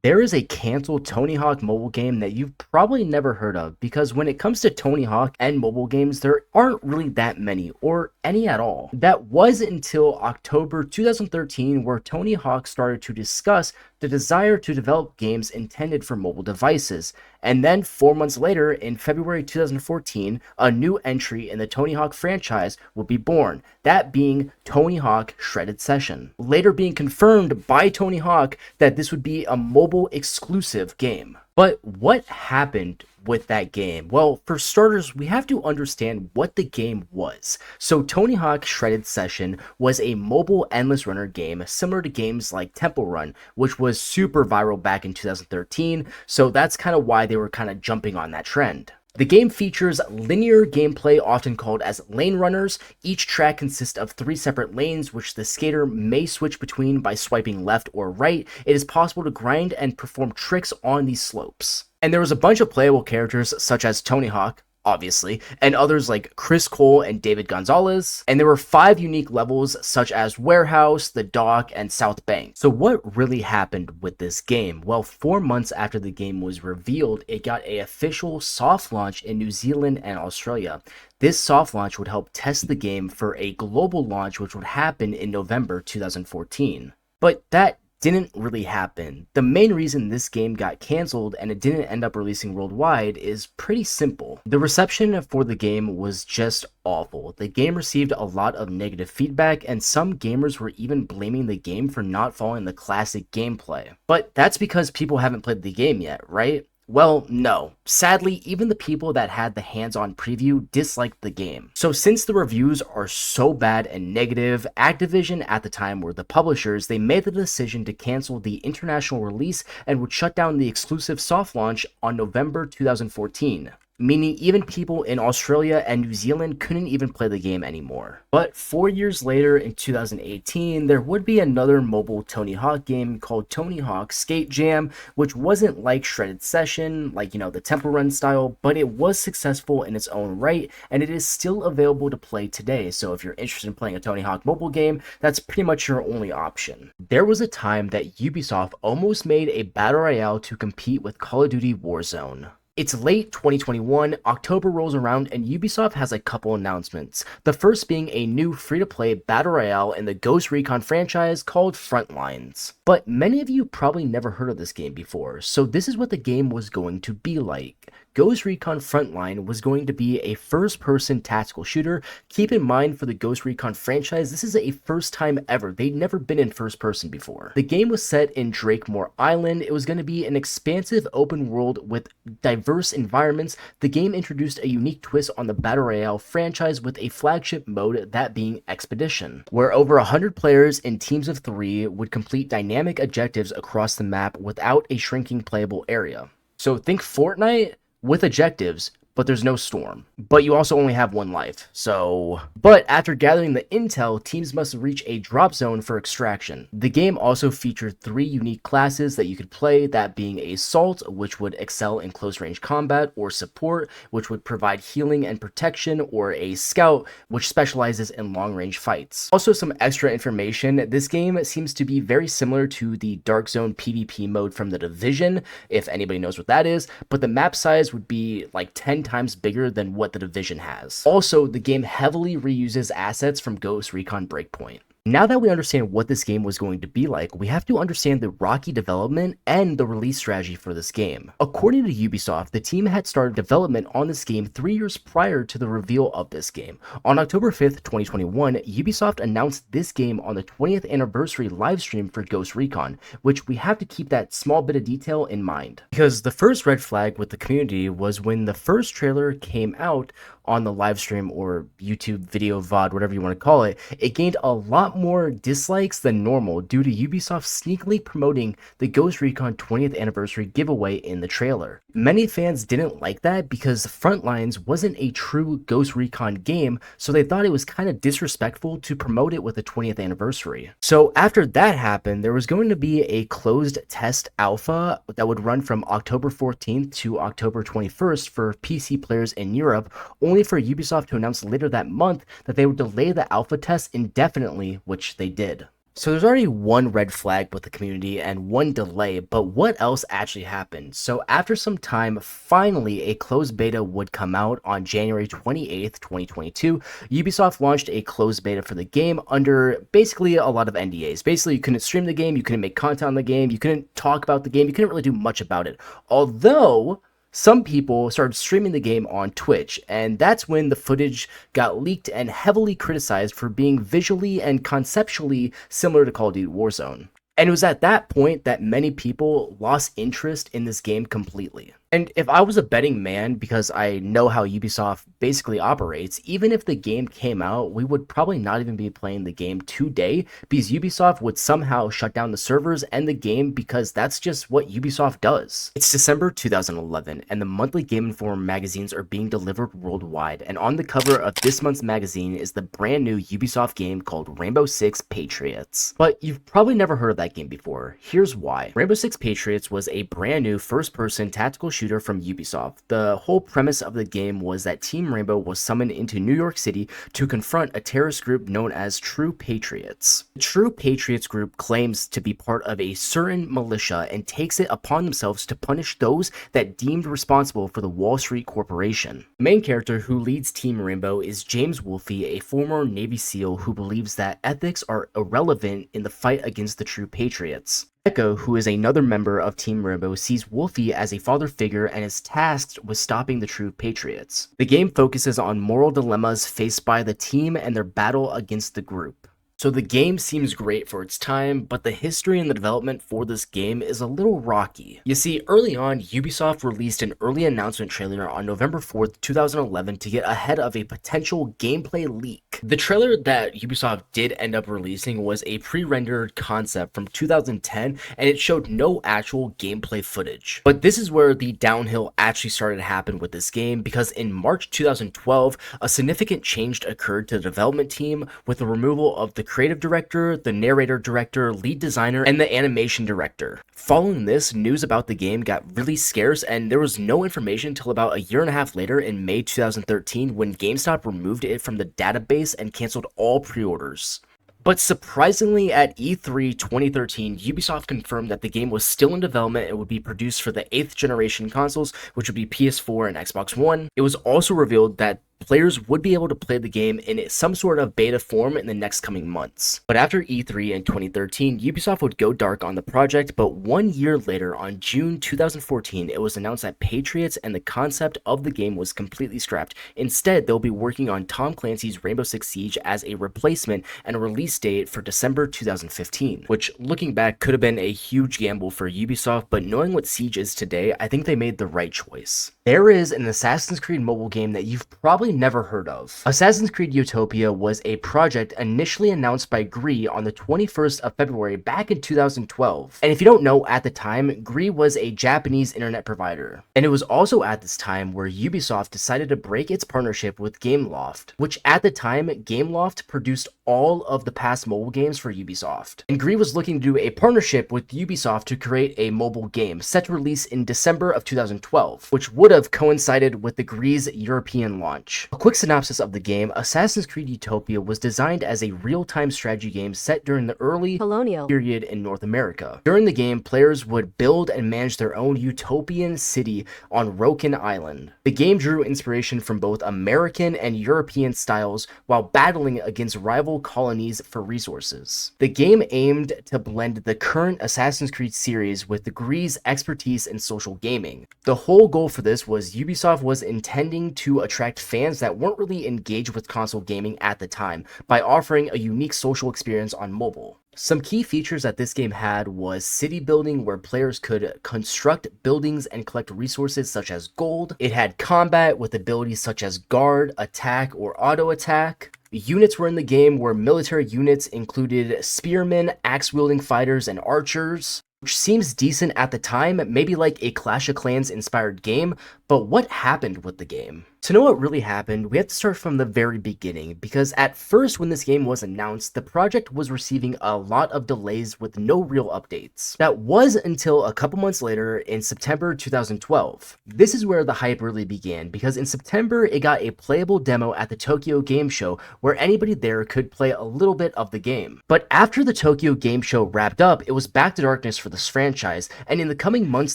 There is a canceled Tony Hawk mobile game that you've probably never heard of because when it comes to Tony Hawk and mobile games, there aren't really that many or any at all. That was until October 2013 where Tony Hawk started to discuss the desire to develop games intended for mobile devices. And then 4 months later, in February 2014, a new entry in the Tony Hawk franchise would be born, that being Tony Hawk Shredded Session. Later being confirmed by Tony Hawk that this would be a mobile exclusive game. But what happened with that game? Well, for starters, we have to understand what the game was. So Tony Hawk Shredded Session was a mobile endless runner game similar to games like Temple Run, which was super viral back in 2013, so that's kind of why they were kind of jumping on that trend. The game features linear gameplay, often called as lane runners. Each track consists of 3 separate lanes, which the skater may switch between by swiping left or right. It is possible to grind and perform tricks on these slopes. And there was a bunch of playable characters such as Tony Hawk, obviously, and others like Chris Cole and David Gonzalez. And there were 5 unique levels such as Warehouse, the Dock, and South Bank. So what really happened with this game? Well, 4 months after the game was revealed, it got an official soft launch in New Zealand and Australia. This soft launch would help test the game for a global launch which would happen in November 2014. But that didn't really happen. The main reason this game got canceled and it didn't end up releasing worldwide is pretty simple. The reception for the game was just awful. The game received a lot of negative feedback and some gamers were even blaming the game for not following the classic gameplay. But that's because people haven't played the game yet, right? Well, no. Sadly, even the people that had the hands-on preview disliked the game. So since the reviews are so bad and negative, Activision at the time were the publishers, they made the decision to cancel the international release and would shut down the exclusive soft launch on November 2014. Meaning even people in Australia and New Zealand couldn't even play the game anymore. But 4 years later, in 2018, there would be another mobile Tony Hawk game called Tony Hawk Skate Jam, which wasn't like Shredded Session, like, the Temple Run style, but it was successful in its own right, and it is still available to play today. So if you're interested in playing a Tony Hawk mobile game, that's pretty much your only option. There was a time that Ubisoft almost made a battle royale to compete with Call of Duty Warzone. It's late 2021, October rolls around, and Ubisoft has a couple announcements. The first being a new free-to-play battle royale in the Ghost Recon franchise called Frontlines. But many of you probably never heard of this game before, so this is what the game was going to be like. Ghost Recon Frontline was going to be a first-person tactical shooter. Keep in mind, for the Ghost Recon franchise, this is a first time ever. They'd never been in first person before. The game was set in Drakemore Island. It was going to be an expansive open world with diverse environments. The game introduced a unique twist on the Battle Royale franchise with a flagship mode, that being Expedition, where over 100 players in teams of 3 would complete dynamic objectives across the map without a shrinking playable area. So think Fortnite with objectives, but there's no storm. But you also only have 1 life, so... But after gathering the intel, teams must reach a drop zone for extraction. The game also featured 3 unique classes that you could play, that being Assault, which would excel in close-range combat, or Support, which would provide healing and protection, or a Scout, which specializes in long-range fights. Also some extra information, this game seems to be very similar to the Dark Zone PvP mode from The Division, if anybody knows what that is, but the map size would be like 10 times bigger than what The Division has. Also, the game heavily reuses assets from Ghost Recon Breakpoint. Now that we understand what this game was going to be like, we have to understand the rocky development and the release strategy for this game. According to Ubisoft, the team had started development on this game 3 years prior to the reveal of this game. On October 5th, 2021, Ubisoft announced this game on the 20th anniversary livestream for Ghost Recon, which we have to keep that small bit of detail in mind. Because the first red flag with the community was when the first trailer came out on the live stream or YouTube video VOD, whatever you want to call it, it gained a lot more dislikes than normal due to Ubisoft sneakily promoting the Ghost Recon 20th anniversary giveaway in the trailer. Many fans didn't like that because Frontlines wasn't a true Ghost Recon game, so they thought it was kind of disrespectful to promote it with the 20th anniversary. So after that happened, there was going to be a closed test alpha that would run from October 14th to October 21st for PC players in Europe, only for Ubisoft to announce later that month that they would delay the alpha test indefinitely, which they did. So there's already one red flag with the community and one delay, but what else actually happened? So after some time, finally a closed beta would come out on January 28th, 2022. Ubisoft launched a closed beta for the game under basically a lot of NDAs. Basically, you couldn't stream the game, you couldn't make content on the game, you couldn't talk about the game, you couldn't really do much about it. Although some people started streaming the game on Twitch, and that's when the footage got leaked and heavily criticized for being visually and conceptually similar to Call of Duty Warzone. And it was at that point that many people lost interest in this game completely. And if I was a betting man, because I know how Ubisoft basically operates, even if the game came out, we would probably not even be playing the game today, because Ubisoft would somehow shut down the servers and the game, because that's just what Ubisoft does. It's December 2011, and the monthly Game Informer magazines are being delivered worldwide, and on the cover of this month's magazine is the brand new Ubisoft game called Rainbow Six Patriots. But you've probably never heard of that game before. Here's why. Rainbow Six Patriots was a brand new first-person tactical shooter from Ubisoft. The whole premise of the game was that Team Rainbow was summoned into New York City to confront a terrorist group known as True Patriots. The True Patriots group claims to be part of a certain militia and takes it upon themselves to punish those that deemed responsible for the Wall Street Corporation. The main character who leads Team Rainbow is James Wolfe, a former Navy SEAL who believes that ethics are irrelevant in the fight against the True Patriots. Echo, who is another member of Team Rainbow, sees Wolfe as a father figure and is tasked with stopping the True Patriots. The game focuses on moral dilemmas faced by the team and their battle against the group. So the game seems great for its time, but the history and the development for this game is a little rocky. You see, early on, Ubisoft released an early announcement trailer on November 4th, 2011 to get ahead of a potential gameplay leak. The trailer that Ubisoft did end up releasing was a pre-rendered concept from 2010, and it showed no actual gameplay footage. But this is where the downhill actually started to happen with this game, because in March 2012, a significant change occurred to the development team with the removal of the creative director, the narrator director, lead designer, and the animation director. Following this, news about the game got really scarce, and there was no information until about a year and a half later in May 2013 when GameStop removed it from the database and canceled all pre-orders. But surprisingly, at E3 2013, Ubisoft confirmed that the game was still in development and would be produced for the 8th generation consoles, which would be PS4 and Xbox One. It was also revealed that players would be able to play the game in some sort of beta form in the next coming months. But after E3 in 2013, Ubisoft would go dark on the project, but 1 year later, on June 2014, it was announced that Patriots and the concept of the game was completely scrapped. Instead, they'll be working on Tom Clancy's Rainbow Six Siege as a replacement and a release date for December 2015, which, looking back, could have been a huge gamble for Ubisoft, but knowing what Siege is today, I think they made the right choice. There is an Assassin's Creed mobile game that you've probably never heard of. Assassin's Creed Utopia was a project initially announced by Gree on the 21st of February back in 2012. And if you don't know, at the time, Gree was a Japanese internet provider. And it was also at this time where Ubisoft decided to break its partnership with Gameloft, which at the time, Gameloft produced all of the past mobile games for Ubisoft. And Gree was looking to do a partnership with Ubisoft to create a mobile game set to release in December of 2012, which would have coincided with the Gree's European launch. A quick synopsis of the game: Assassin's Creed Utopia was designed as a real-time strategy game set during the early colonial period in North America. During the game, players would build and manage their own utopian city on Recon Island. The game drew inspiration from both American and European styles while battling against rival colonies for resources. The game aimed to blend the current Assassin's Creed series with the Gree's expertise in social gaming. The whole goal for this was Ubisoft was intending to attract fans that weren't really engaged with console gaming at the time by offering a unique social experience on mobile. Some key features that this game had was city building, where players could construct buildings and collect resources such as gold. It had combat with abilities such as guard, attack, or auto attack. Units were in the game where military units included spearmen, axe-wielding fighters, and archers, which seems decent at the time, maybe like a Clash of Clans inspired game, But what happened with the game? To know what really happened, we have to start from the very beginning, because at first when this game was announced, the project was receiving a lot of delays with no real updates. That was until a couple months later in September 2012. This is where the hype really began, because in September it got a playable demo at the Tokyo Game Show where anybody there could play a little bit of the game. But after the Tokyo Game Show wrapped up, it was back to darkness for this franchise, and in the coming months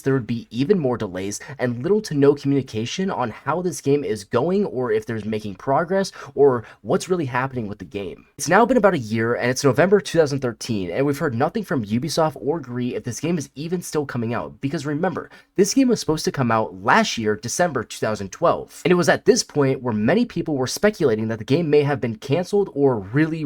there would be even more delays and little to no communication on how this game is going, or if there's making progress, or what's really happening with the game. It's now been about a year, and it's November 2013, and we've heard nothing from Ubisoft or GREE if this game is even still coming out, because remember, this game was supposed to come out last year, December 2012, and it was at this point where many people were speculating that the game may have been cancelled or really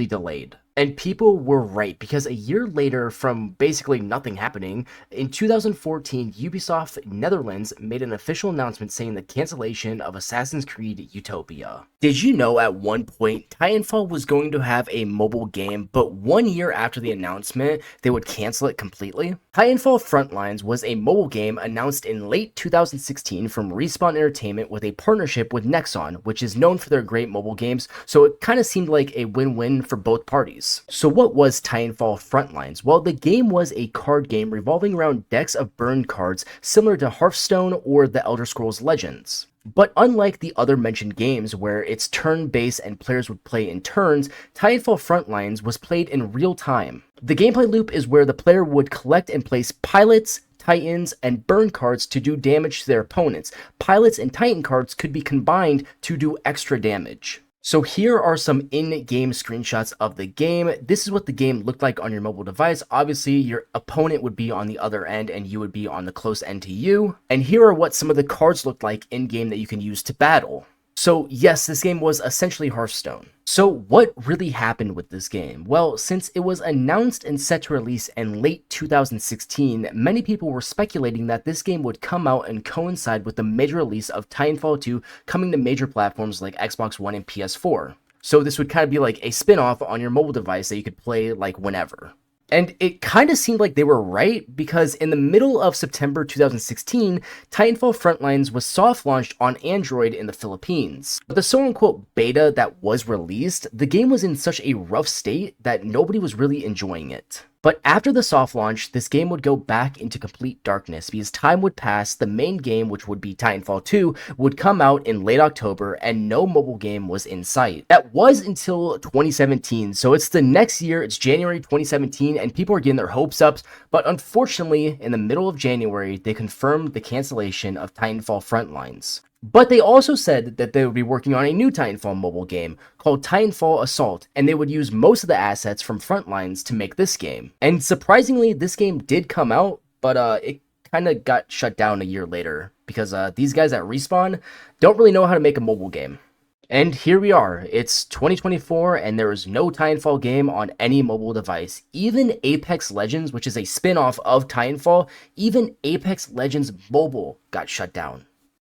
delayed. And people were right, because a year later from basically nothing happening, in 2014, Ubisoft Netherlands made an official announcement saying the cancellation of Assassin's Creed Utopia. Did you know at one point Titanfall was going to have a mobile game, but 1 year after the announcement, they would cancel it completely? Titanfall Frontlines was a mobile game announced in late 2016 from Respawn Entertainment with a partnership with Nexon, which is known for their great mobile games, so it kind of seemed like a win-win for both parties. So what was Titanfall Frontlines? Well, the game was a card game revolving around decks of burn cards similar to Hearthstone or the Elder Scrolls Legends. But unlike the other mentioned games where it's turn-based and players would play in turns, Titanfall Frontlines was played in real time. The gameplay loop is where the player would collect and place pilots, titans, and burn cards to do damage to their opponents. Pilots and titan cards could be combined to do extra damage. So here are some in-game screenshots of the game. This is what the game looked like on your mobile device. Obviously, your opponent would be on the other end and you would be on the close end to you. And here are what some of the cards looked like in-game that you can use to battle. So yes, this game was essentially Hearthstone. So what really happened with this game? Well, since it was announced and set to release in late 2016, many people were speculating that this game would come out and coincide with the major release of Titanfall 2 coming to major platforms like Xbox One and PS4. So this would kind of be like a spin-off on your mobile device that you could play like whenever. And it kind of seemed like they were right, because in the middle of September 2016, Titanfall Frontlines was soft launched on Android in the Philippines. But the so-unquote beta that was released, the game was in such a rough state that nobody was really enjoying it. But after the soft launch, this game would go back into complete darkness because time would pass, the main game, which would be Titanfall 2, would come out in late October, and no mobile game was in sight. That was until 2017, so it's the next year, it's January 2017, and people are getting their hopes up, but unfortunately, in the middle of January, they confirmed the cancellation of Titanfall Frontlines. But they also said that they would be working on a new Titanfall mobile game called Titanfall Assault, and they would use most of the assets from Frontlines to make this game. And surprisingly, this game did come out, but it kind of got shut down a year later, because these guys at Respawn don't really know how to make a mobile game. And here we are, it's 2024 and there is no Titanfall game on any mobile device. Even Apex Legends, which is a spin-off of Titanfall, even Apex Legends Mobile got shut down.